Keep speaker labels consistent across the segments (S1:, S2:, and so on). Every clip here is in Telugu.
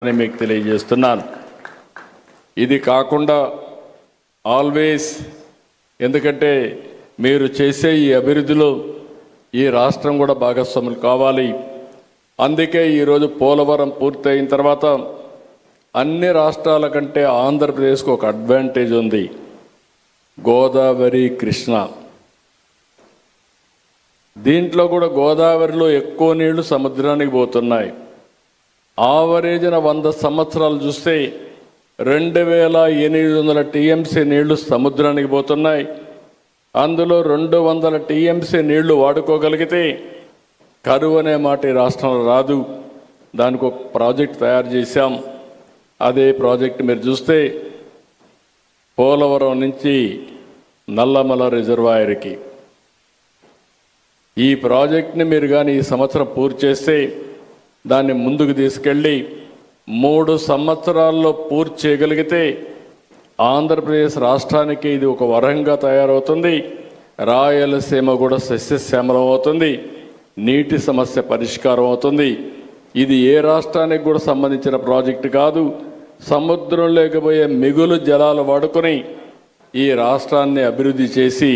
S1: అని మీకు తెలియజేస్తున్నాను. ఇది కాకుండా ఆల్వేస్ ఎందుకంటే మీరు చేసే ఈ అభివృద్ధిలో ఈ రాష్ట్రం కూడా భాగస్వాములు కావాలి. అందుకే ఈరోజు పోలవరం పూర్తయిన తర్వాత అన్ని రాష్ట్రాల కంటే ఆంధ్రప్రదేశ్కు ఒక అడ్వాంటేజ్ ఉంది. గోదావరి కృష్ణ దీంట్లో కూడా గోదావరిలో ఎక్కువ నీళ్లు సముద్రానికి పోతున్నాయి. ఆవరేజ్న 100 సంవత్సరాలు చూస్తే 2800 టీఎంసీ నీళ్లు సముద్రానికి పోతున్నాయి. అందులో 200 టీఎంసీ నీళ్లు వాడుకోగలిగితే కరువు అనే మాట ఈ రాష్ట్రంలో రాదు. దానికి ఒక ప్రాజెక్ట్ తయారు చేశాం. అదే ప్రాజెక్ట్ మీరు చూస్తే పోలవరం నుంచి నల్లమల రిజర్వాయర్కి ఈ ప్రాజెక్ట్ని మీరు కానీ ఈ సంవత్సరం పూర్తి చేస్తే దాన్ని ముందుకు తీసుకెళ్ళి 3 సంవత్సరాల్లో పూర్తి చేయగలిగితే ఆంధ్రప్రదేశ్ రాష్ట్రానికి ఇది ఒక వరంగా తయారవుతుంది. రాయలసీమ కూడా సస్యశ్యామలం అవుతుంది. నీటి సమస్య పరిష్కారం అవుతుంది. ఇది ఏ రాష్ట్రానికి కూడా సంబంధించిన ప్రాజెక్టు కాదు. సముద్రం లేకపోయే మిగులు జలాలు వాడుకొని ఈ రాష్ట్రాన్ని అభివృద్ధి చేసి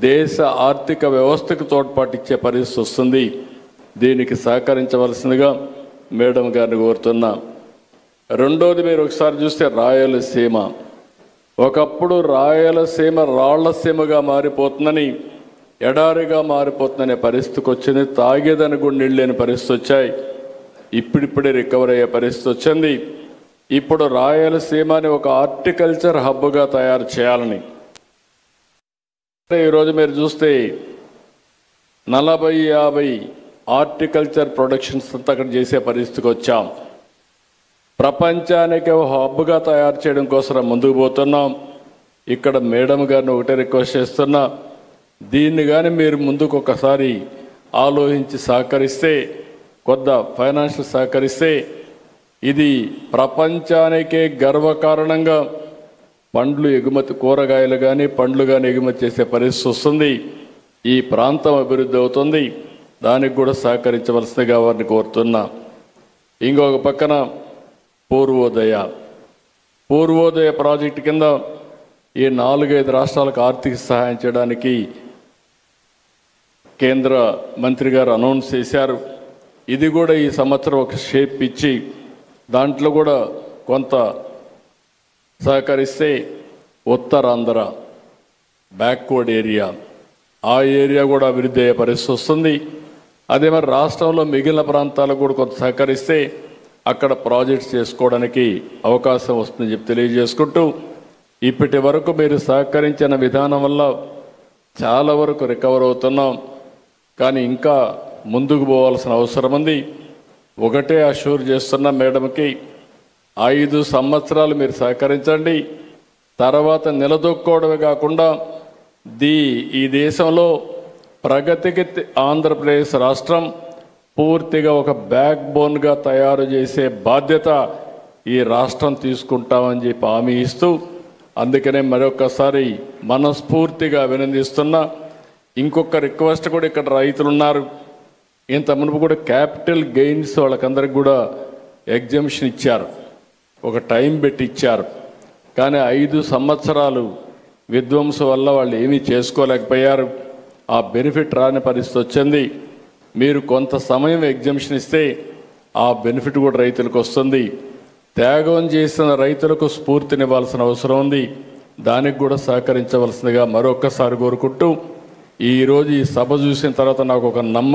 S1: దేశ ఆర్థిక వ్యవస్థకు తోడ్పాటిచ్చే పరిస్థితి వస్తుంది. దీనికి సహకరించవలసిందిగా మేడం గారిని కోరుతున్నా. రెండోది మీరు ఒకసారి చూస్తే రాయలసీమ ఒకప్పుడు రాయలసీమ రాళ్లసీమగా మారిపోతుందని ఎడారిగా మారిపోతుందనే పరిస్థితికి వచ్చింది. తాగేదని కూడా నీళ్ళు లేని పరిస్థితి వచ్చాయి. ఇప్పుడిప్పుడే రికవర్ అయ్యే పరిస్థితి వచ్చింది. ఇప్పుడు రాయలసీమని ఒక హార్టికల్చర్ హబ్గా తయారు చేయాలని ఈరోజు మీరు చూస్తే 40-50 హార్టికల్చర్ ప్రొడక్షన్స్ అంతా అక్కడ చేసే పరిస్థితికి వచ్చాం. ప్రపంచానికి ఒక హబ్గా తయారు చేయడం కోసం ముందుకు పోతున్నాం. ఇక్కడ మేడం గారిని ఒకటే రిక్వెస్ట్ చేస్తున్నా, దీన్ని కానీ మీరు ముందుకు ఒకసారి ఆలోచించి సహకరిస్తే, కొద్ద ఫైనాన్షియల్ సహకరిస్తే ఇది ప్రపంచానికే గర్వకారణంగా పండ్లు ఎగుమతి, కూరగాయలు కానీ పండ్లు కానీ ఎగుమతి చేసే పరిస్థితి వస్తుంది. ఈ ప్రాంతం అభివృద్ధి అవుతుంది. దానికి కూడా సహకరించవలసిందిగా వారిని కోరుతున్నా. ఇంకొక పక్కన పూర్వోదయ ప్రాజెక్టు కింద ఈ 4-5 రాష్ట్రాలకు ఆర్థిక సహాయం చేయడానికి కేంద్ర మంత్రి గారు అనౌన్స్ చేశారు. ఇది కూడా ఈ సంవత్సరం ఒక షేప్ ఇచ్చి దాంట్లో కూడా కొంత సహకరిస్తే ఉత్తరాంధ్ర బ్యాక్వర్డ్ ఏరియా ఆ ఏరియా కూడా అభివృద్ధి అయ్యే పరిస్థితి వస్తుంది. అదే మరి రాష్ట్రంలో మిగిలిన ప్రాంతాలకు కూడా కొంత సహకరిస్తే అక్కడ ప్రాజెక్ట్స్ చేసుకోవడానికి అవకాశం వస్తుందని చెప్పి తెలియజేసుకుంటూ, ఇప్పటి వరకు మీరు సహకరించిన విధానం వల్ల చాలా వరకు రికవర్ అవుతున్నాం. కానీ ఇంకా ముందుకు పోవాల్సిన అవసరం ఉంది. ఒకటే అష్యూర్ చేస్తున్న మేడంకి, 5 సంవత్సరాలు మీరు సహకరించండి. తర్వాత నిలదొక్కోవడమే కాకుండా ఈ దేశంలో ప్రగతికి ఆంధ్రప్రదేశ్ రాష్ట్రం పూర్తిగా ఒక బ్యాక్ బోన్గా తయారు చేసే బాధ్యత ఈ రాష్ట్రం తీసుకుంటామని చెప్పి హామీ ఇస్తూ, అందుకనే మరొకసారి మనస్ఫూర్తిగా అభినందిస్తున్నా. ఇంకొక రిక్వెస్ట్ కూడా, ఇక్కడ రైతులు ఉన్నారు. ఇంత మునుపు కూడా క్యాపిటల్ గెయిన్స్ వాళ్ళకందరికి కూడా ఎగ్జంప్షన్ ఇచ్చారు, ఒక టైం పెట్టి ఇచ్చారు. కానీ 5 సంవత్సరాలు విధ్వంసం వల్ల వాళ్ళు ఏమీ చేసుకోలేకపోయారు. ఆ బెనిఫిట్ రాని పరిస్థితి వచ్చింది. మీరు కొంత సమయం ఎగ్జంప్షన్ ఇస్తే ఆ బెనిఫిట్ కూడా రైతులకు వస్తుంది. త్యాగం చేసిన రైతులకు స్ఫూర్తినివ్వాల్సిన అవసరం ఉంది. దానికి కూడా సహకరించవలసిందిగా మరొక్కసారి కోరుకుంటూ, ఈరోజు ఈ సభ చూసిన తర్వాత నాకు ఒక నమ్మకం